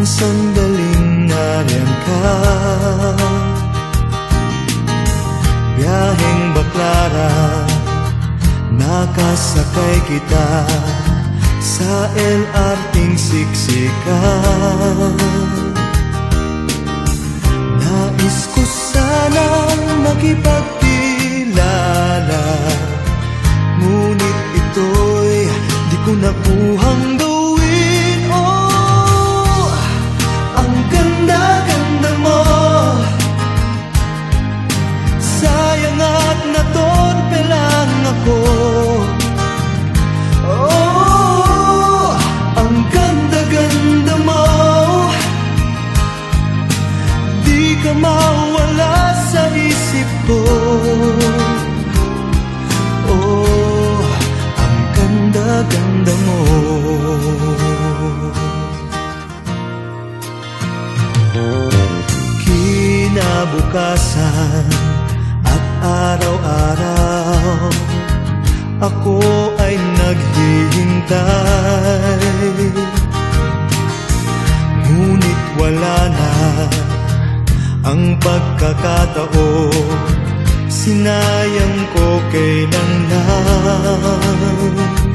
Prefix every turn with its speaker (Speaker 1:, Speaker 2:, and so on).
Speaker 1: sandaling nariyan ka. Biyaheng Baclara, nakasakay kita sa LRT'ng siksikan. Nais ko sanang makipagkilala, ngunit ito'y di ko nakuhang gawin. Oh, ang ganda-ganda mo, sayang at natorpe lang ako. Oh, ang ganda-ganda mo, di ka mawala sa isip ko. Oh, ang ganda-ganda mo. Kinabukasan at araw-araw, ako ay naghihintay, ngunit wala na ang pagkakataon, sinayang ko kailan lang.